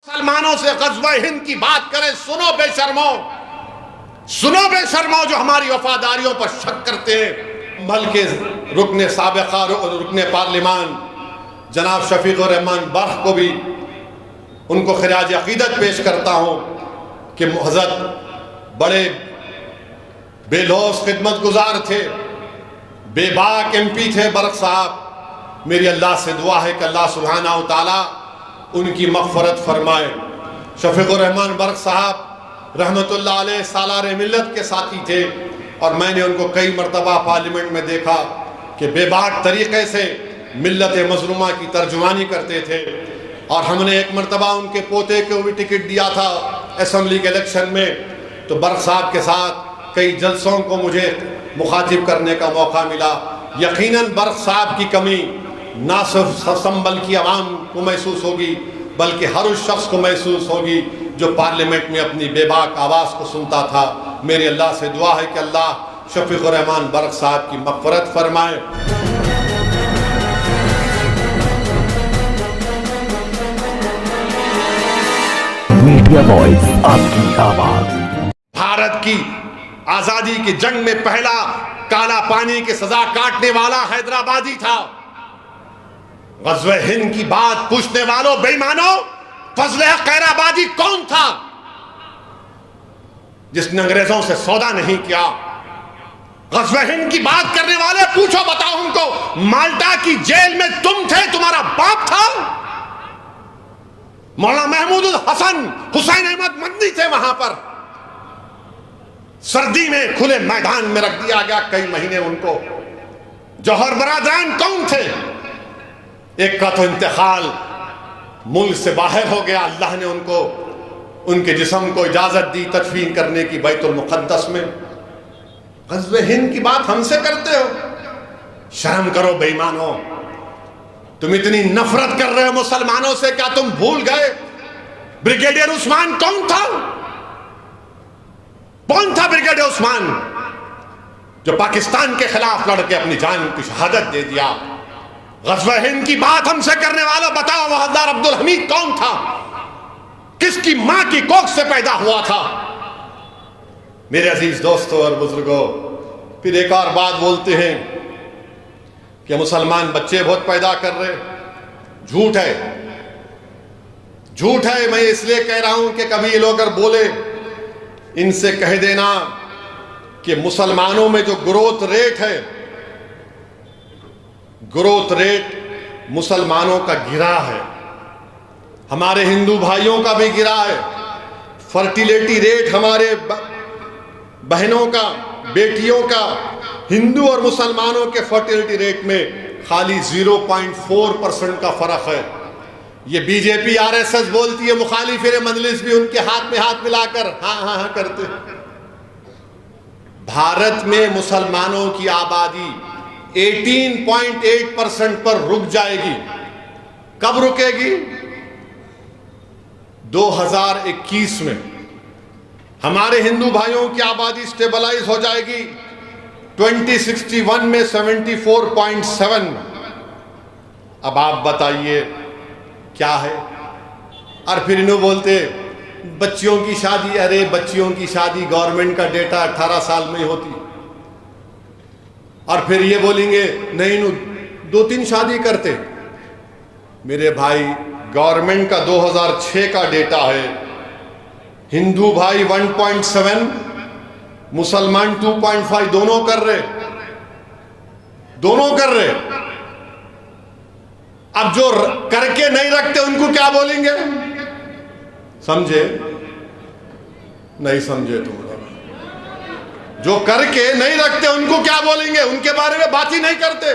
मुसलमानों से ग़ज़वा हिंद की बात करें, सुनो बेशर्मो, सुनो बेशर्मो जो हमारी वफादारियों पर शक करते हैं। बल्कि रुकने साबिक़ा रुकने पार्लिमान जनाब शफीक़ुर रहमान बर्क़ को भी उनको ख़िराज अक़ीदत पेश करता हूँ कि हज़रत बड़े बेलौस खिदमत गुजार थे, बेबाक MP थे बर्क़ साहब। मेरी अल्लाह से दुआ है कि अल्लाह सुब्हानहू तआला उनकी मग़फ़रत फरमाए। शफीक़ुर रहमान बर्क़ साहब रहमतुल्लाह अलैह सालार मिल्लत के साथी थे और मैंने उनको कई मरतबा पार्लियामेंट में देखा कि बेबाक तरीक़े से मिल्लत मज़लूमा की तर्जुमानी करते थे। और हमने एक मरतबा उनके पोते को भी टिकट दिया था असम्बली के इलेक्शन में, तो बर्क़ साहब के साथ कई जलसों को मुझे मुखातिब करने का मौका मिला। यकीनन बर्क़ साहब की कमी ना सिर्फ संभल की आवाम को महसूस होगी बल्कि हर उस शख्स को महसूस होगी जो पार्लियामेंट में अपनी बेबाक आवाज़ को सुनता था। मेरी अल्लाह से दुआ है कि अल्लाह शफीक़ुर रहमान बर्क़ साहब की मग़फ़रत फरमाए। मीडिया वॉइस, आपकी आवाज़। भारत की आज़ादी की जंग में पहला काला पानी की सजा काटने वाला हैदराबादी था। ग़ज़वा हिंद की बात पूछने वालों बेईमानों, फज़ल हक़ कैराबादी कौन था जिसने अंग्रेजों से सौदा नहीं किया? ग़ज़वा हिंद की बात करने वाले पूछो, बताओ उनको, माल्टा की जेल में तुम थे, तुम्हारा बाप था? मौलाना महमूद हसन हुसैन अहमद मदनी थे वहां पर। सर्दी में खुले मैदान में रख दिया गया कई महीने उनको। जौहर बरादरान कौन थे? एक का तो इंतकाल मुल्क से बाहर हो गया, अल्लाह ने उनको उनके जिस्म को इजाजत दी तदफीन करने की बैतुल मुक़द्दस में। ग़ज़वा हिंद की बात हमसे करते हो? शर्म करो बेईमानों, तुम इतनी नफरत कर रहे हो मुसलमानों से, क्या तुम भूल गए ब्रिगेडियर उस्मान कौन था? कौन था ब्रिगेडियर उस्मान जो पाकिस्तान के खिलाफ लड़के अपनी जान की शहादत दे दिया? ग़ज़वा हिंद की बात हमसे करने वाला बताओ, वफ़ादार अब्दुल हमीद कौन था? किसकी मां की कोख से पैदा हुआ था? मेरे अजीज दोस्तों और बुजुर्गों, फिर एक और बात बोलते हैं कि मुसलमान बच्चे बहुत पैदा कर रहे। झूठ है, झूठ है। मैं इसलिए कह रहा हूं कि कभी ये लोग अगर बोले, इनसे कह देना कि मुसलमानों में जो ग्रोथ रेट है, ग्रोथ रेट मुसलमानों का गिरा है, हमारे हिंदू भाइयों का भी गिरा है। फर्टिलिटी रेट हमारे बहनों का, बेटियों का, हिंदू और मुसलमानों के फर्टिलिटी रेट में खाली 0.4% का फर्क है। ये बीजेपी RSS बोलती है, मुखालिफ मजलिस भी उनके हाथ में हाथ मिलाकर हाँ हाँ हाँ करते। भारत में मुसलमानों की आबादी 18.8% पर रुक जाएगी। कब रुकेगी? 2021 में हमारे हिंदू भाइयों की आबादी स्टेबलाइज हो जाएगी 2061 में 74.7। अब आप बताइए क्या है? और फिर इन्हों बोलते बच्चियों की शादी, अरे बच्चियों की शादी गवर्नमेंट का डेटा 18 साल में होती। और फिर ये बोलेंगे नहीं 2-3 शादी करते। मेरे भाई, गवर्नमेंट का 2006 का डेटा है। हिंदू भाई 1.7, मुसलमान 2.5, दोनों कर रहे, दोनों कर रहे। अब जो करके नहीं रखते उनको क्या बोलेंगे? समझे? नहीं समझे तुम? जो करके नहीं रखते उनको क्या बोलेंगे? उनके बारे में बात ही नहीं करते,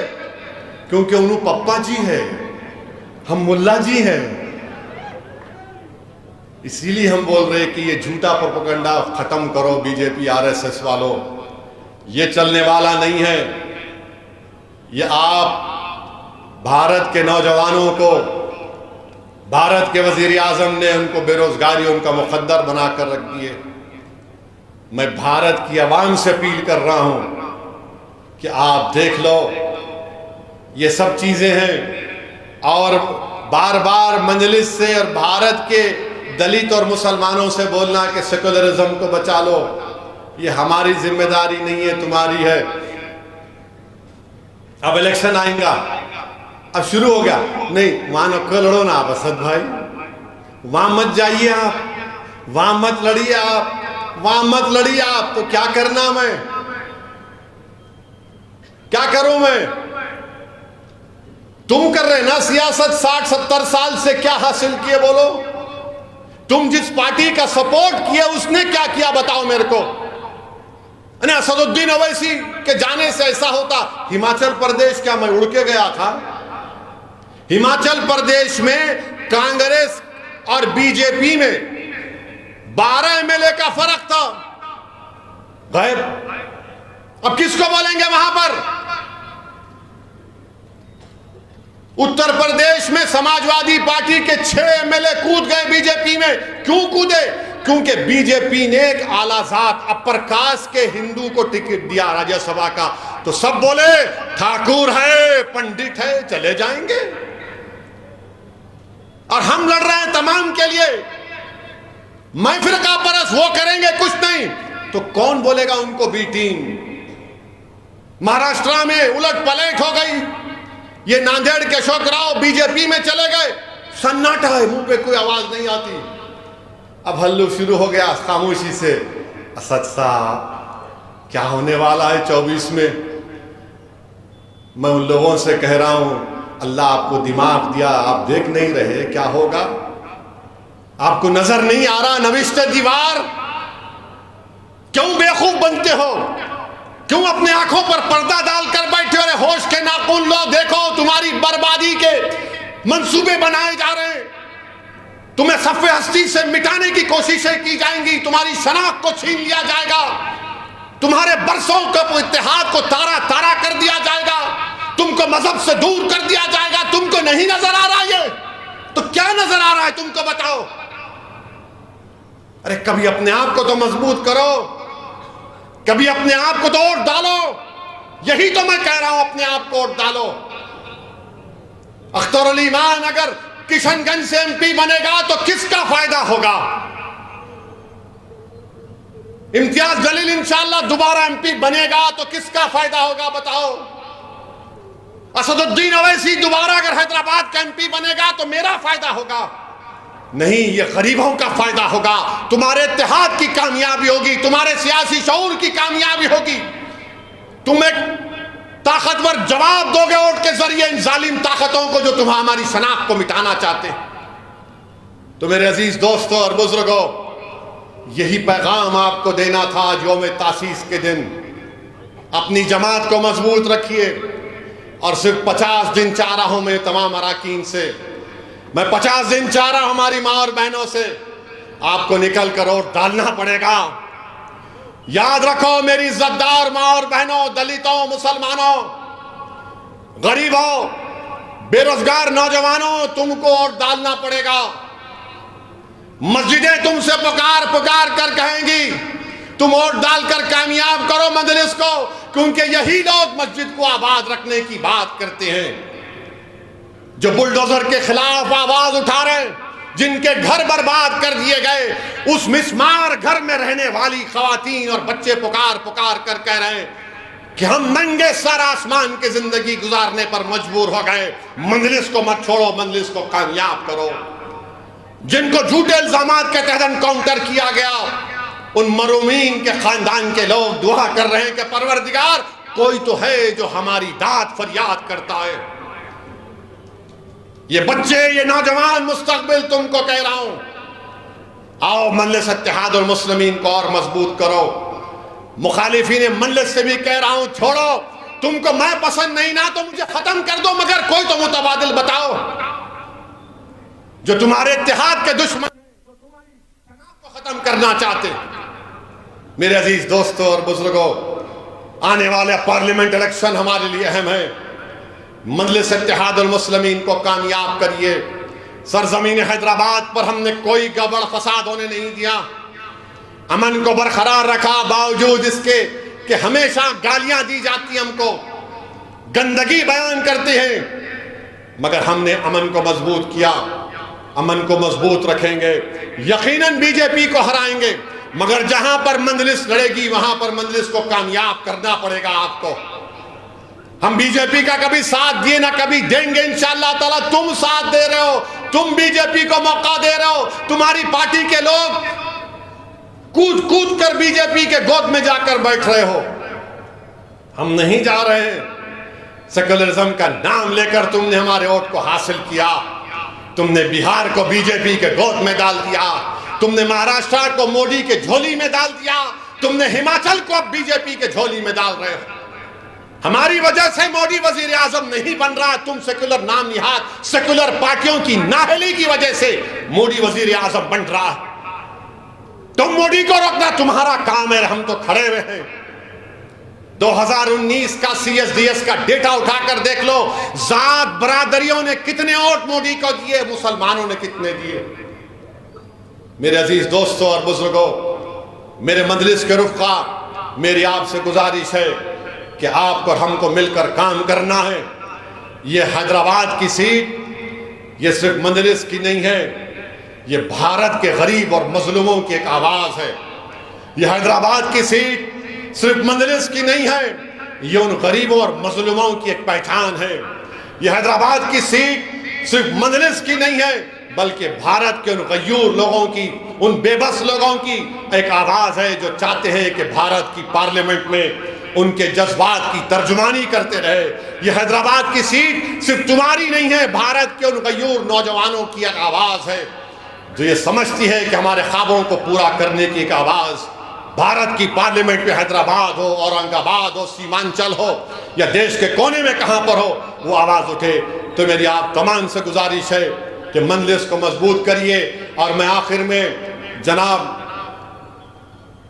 क्योंकि उन्होंने पप्पा जी है, हम मुल्ला जी हैं। इसीलिए हम बोल रहे कि ये झूठा प्रोपेगेंडा खत्म करो बीजेपी RSS वालों, ये चलने वाला नहीं है। ये आप भारत के नौजवानों को, भारत के वजीर आजम ने उनको बेरोजगारी उनका मुकद्दर बनाकर रख दिए। मैं भारत की आवाम से अपील कर रहा हूं कि आप देख लो, ये सब चीजें हैं और बार बार मजलिस से और भारत के दलित और मुसलमानों से बोलना कि सेकुलरिज्म को बचा लो, ये हमारी जिम्मेदारी नहीं है, तुम्हारी है। अब इलेक्शन आएगा, अब शुरू हो गया, नहीं वहां नको लड़ो ना आप असद भाई, वहां मत जाइए आप, वहां मत लड़िए आप, वहां मत लड़िए आप। तो क्या करना, मैं क्या करूं मैं? तुम कर रहे ना सियासत 60-70 साल से, क्या हासिल किए बोलो? तुम जिस पार्टी का सपोर्ट किया उसने क्या किया बताओ मेरे को। असदुद्दीन ओवैसी के जाने से ऐसा होता। हिमाचल प्रदेश क्या मैं उड़ के गया था? हिमाचल प्रदेश में कांग्रेस और बीजेपी में 12 एमएलए का फर्क था, गायब। अब किसको बोलेंगे वहां पर? उत्तर प्रदेश में समाजवादी पार्टी के 6 एमएलए कूद गए बीजेपी में। क्यों कूदे? क्योंकि बीजेपी ने एक आला जात अपर कास्ट के हिंदू को टिकट दिया राज्यसभा का। तो सब बोले ठाकुर है, पंडित है, चले जाएंगे। और हम लड़ रहे हैं तमाम के लिए। मैं फिरका परस, वो करेंगे कुछ नहीं। तो कौन बोलेगा उनको बी टीम? महाराष्ट्र में उलट पलट हो गई। ये नांदेड़ के अशोक राव बीजेपी में चले गए, सन्नाटा है, मुंह पे कोई आवाज नहीं आती। अब हल्लू शुरू हो गया खामोशी से। असद साहब क्या होने वाला है 24 में? मैं उन लोगों से कह रहा हूं, अल्लाह आपको दिमाग दिया, आप देख नहीं रहे क्या होगा? आपको नजर नहीं आ रहा नविश्ते दीवार? क्यों बेवकूफ बनते हो? क्यों अपने आंखों पर पर्दा डालकर बैठे हो? होश के नाखून लो, देखो तुम्हारी बर्बादी के मंसूबे बनाए जा रहे हैं। तुम्हें सफ़े हस्ती से मिटाने की कोशिशें की जाएंगी, तुम्हारी शनाख्त को छीन लिया जाएगा, तुम्हारे बरसों के इत्तेहाद को तारा तारा कर दिया जाएगा, तुमको मजहब से दूर कर दिया जाएगा। तुमको नहीं नजर आ रहा ये? तो क्या नजर आ रहा है तुमको बताओ? अरे कभी अपने आप को तो मजबूत करो, कभी अपने आप को तो वोट डालो। यही तो मैं कह रहा हूं, अपने आप को वोट डालो। अख्तर अली मान अगर किशनगंज से एमपी बनेगा तो किसका फायदा होगा? इम्तियाज जलील इंशाअल्लाह दोबारा एमपी बनेगा तो किसका फायदा होगा बताओ? असदुद्दीन ओवैसी दोबारा अगर हैदराबाद का एमपी बनेगा तो मेरा फायदा होगा? नहीं, ये गरीबों का फायदा होगा। तुम्हारे इत्तेहाद की कामयाबी होगी, तुम्हारे सियासी शऊर की कामयाबी होगी। तुम एक ताकतवर जवाब दोगे वोट के जरिए इन जालिम ताकतों को जो तुम्हें हमारी शनाख्त को मिटाना चाहते हैं। तो मेरे अजीज दोस्तों और बुजुर्गों, यही पैगाम आपको देना था आज यौम तासीस के दिन। अपनी जमात को मजबूत रखिए। और सिर्फ 50 दिन चाह रहा हूं मैं तमाम अराकीन से, मैं 50 दिन चाह रहा हूं हमारी माँ और बहनों से, आपको निकल कर वोट डालना पड़ेगा। याद रखो मेरी इज्जतदार माँ और बहनों, दलितों, मुसलमानों, गरीबों, बेरोजगार नौजवानों, तुमको वोट डालना पड़ेगा। मस्जिदें तुमसे पुकार पुकार कर कहेंगी तुम वोट डालकर कामयाब करो मजलिस को, क्योंकि यही लोग मस्जिद को आबाद रखने की बात करते हैं। जो बुलडोजर के खिलाफ आवाज उठा रहे हैं, जिनके घर बर्बाद कर दिए गए, उस मिस्मार घर में रहने वाली खवातीन और बच्चे पुकार पुकार कर कह रहे हैं कि हम नंगे सर आसमान की जिंदगी गुजारने पर मजबूर हो गए। मंजलिस को मत छोड़ो, मंजलिस को कामयाब करो। जिनको झूठे इल्जामात के तहत एनकाउंटर किया गया, उन मरूमीन के खानदान के लोग दुआ कर रहे हैं कि परवरदिगार कोई तो है जो हमारी दाद फरियाद करता है। ये बच्चे, ये नौजवान मुस्तकबिल तुमको कह रहा हूं, आओ मजलिस इत्तेहाद और मुस्लिमीन को और मजबूत करो। मुखालिफीन मजलिस से भी कह रहा हूं, छोड़ो, तुमको मैं पसंद नहीं ना तो मुझे खत्म कर दो, मगर कोई तो मुतबादिल बताओ जो तुम्हारे इत्तेहाद के दुश्मन को खत्म करना चाहते। मेरे अजीज दोस्तों और बुजुर्गों, आने वाले पार्लियामेंट इलेक्शन हमारे लिए अहम है। मजलिस इत्तेहाद और मुस्लिमीन को कामयाब करिए। सरजमीन हैदराबाद पर हमने कोई गड़बड़ फसाद होने नहीं दिया, अमन को बरकरार रखा, बावजूद इसके कि हमेशा गालियां दी जाती, हमको गंदगी बयान करते हैं, मगर हमने अमन को मजबूत किया। अमन को मजबूत रखेंगे, यकीनन बीजेपी को हराएंगे, मगर जहां पर मंजलिस लड़ेगी वहां पर मंजलिस को कामयाब करना पड़ेगा आपको। हम बीजेपी का कभी साथ दिए ना कभी देंगे इंशाअल्लाह ताला। तुम साथ दे रहे हो, तुम बीजेपी को मौका दे रहे हो, तुम्हारी पार्टी के लोग कूद कूद कर बीजेपी के गोद में जाकर बैठ रहे हो। हम नहीं जा रहे हैं। सेकुलरिज्म का नाम लेकर तुमने हमारे वोट को हासिल किया, तुमने बिहार को बीजेपी के गोद में डाल दिया, तुमने महाराष्ट्र को मोदी के झोली में डाल दिया, तुमने हिमाचल को अब बीजेपी के झोली में डाल रहे हो। हमारी वजह से मोदी वजीर आजम नहीं बन रहा, तुम सेकुलर नाम निहाद सेकुलर पार्टियों की नाहली की वजह से मोदी वजीर आजम बन रहा है। तुम मोदी को रोकना तुम्हारा काम है, हम तो खड़े हुए हैं। 2019 का CSDS का डेटा उठाकर देख लो, जात बरादरियों ने कितने वोट मोदी को दिए, मुसलमानों ने कितने दिए। मेरे अजीज दोस्तों और बुजुर्गों, मेरे मजलिस के रुफ़क़ा, मेरी आपसे गुजारिश है कि आपको और हमको मिलकर काम करना है। ये हैदराबाद की सीट ये सिर्फ मजलिस की नहीं है, ये भारत के गरीब और मजलूमों की एक आवाज़ है। ये हैदराबाद की सीट सिर्फ मजलिस की नहीं है, ये उन गरीबों और मजलूमों की एक पहचान है। ये हैदराबाद की सीट सिर्फ मजलिस की नहीं है, बल्कि भारत के उन गयूर लोगों की, उन बेबस लोगों की एक आवाज़ है जो चाहते हैं कि भारत की पार्लियामेंट में उनके जज्बात की तर्जुमानी करते रहे। ये हैदराबाद की सीट सिर्फ तुम्हारी नहीं है, भारत के उन गयूर नौजवानों की एक आवाज़ है जो ये समझती है कि हमारे ख्वाबों को पूरा करने की एक आवाज़ भारत की पार्लियामेंट में, हैदराबाद हो, औरंगाबाद हो, सीमांचल हो या देश के कोने में कहाँ पर हो, वो आवाज़ उठे। तो मेरी आप तमाम से गुजारिश है कि मंजलिस को मजबूत करिए। और मैं आखिर में जनाब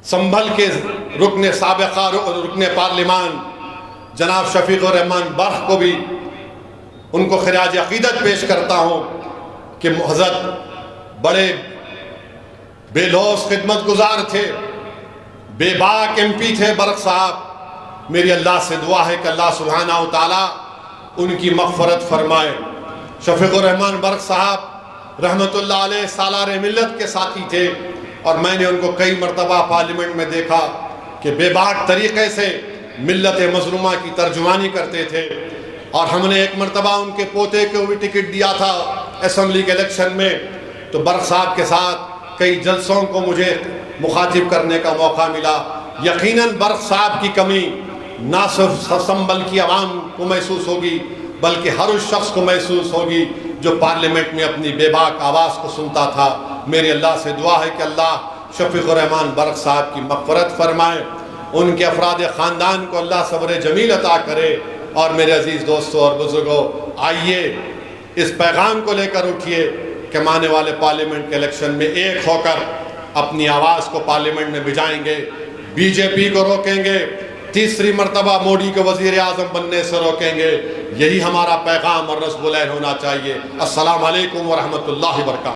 संभल के रुकने साबिक़ा रुकने पार्लिमान जनाब शफीक़ुर रहमान बर्क़ को भी उनको खिराज अक़ीदत पेश करता हूँ कि हज़रत बड़े बेलौस खिदमत गुजार थे, बेबाक MP थे बर्क़ साहब। मेरी अल्लाह से दुआ है कि अल्लाह सुब्हानहू तआला उनकी मग़फ़रत फरमाए। शफीक़ुर रहमान बर्क़ साहब रहमतुल्लाह अलैह सालार मिल्लत के साथी थे और मैंने उनको कई मरतबा पार्लियामेंट में देखा कि बेबाक तरीक़े से मिल्लत मज़लूमा की तर्जुमानी करते थे। और हमने एक मरतबा उनके पोते को भी टिकट दिया था असम्बली के इलेक्शन में, तो बर्क़ साहब के साथ कई जलसों को मुझे मुखातिब करने का मौका मिला। यकीनन बर्क़ साहब की कमी ना सिर्फ संभल की आवाम को महसूस होगी, बल्कि हर उस शख्स को महसूस होगी जो पार्लियामेंट में अपनी बेबाक आवाज़ को सुनता था। मेरी अल्लाह से दुआ है कि अल्लाह शफीक़ुर रहमान बर्क़ साहब की मग़फ़रत फरमाए, उनके अफराद ख़ानदान को अल्लाह सब्र जमील अता करे। और मेरे अजीज़ दोस्तों और बुज़ुर्गों, आइए इस पैगाम को लेकर उठिए कि आने वाले पार्लियामेंट के इलेक्शन में एक होकर अपनी आवाज़ को पार्लियामेंट में भिजाएंगे, बीजेपी को रोकेंगे, तीसरी मरतबा मोदी को वज़ीर आज़म बनने से रोकेंगे। यही हमारा पैगाम और रस्म बुलंद होना चाहिए। अस्सलाम वालेकुम व रहमतुल्लाहि व बरकातहू।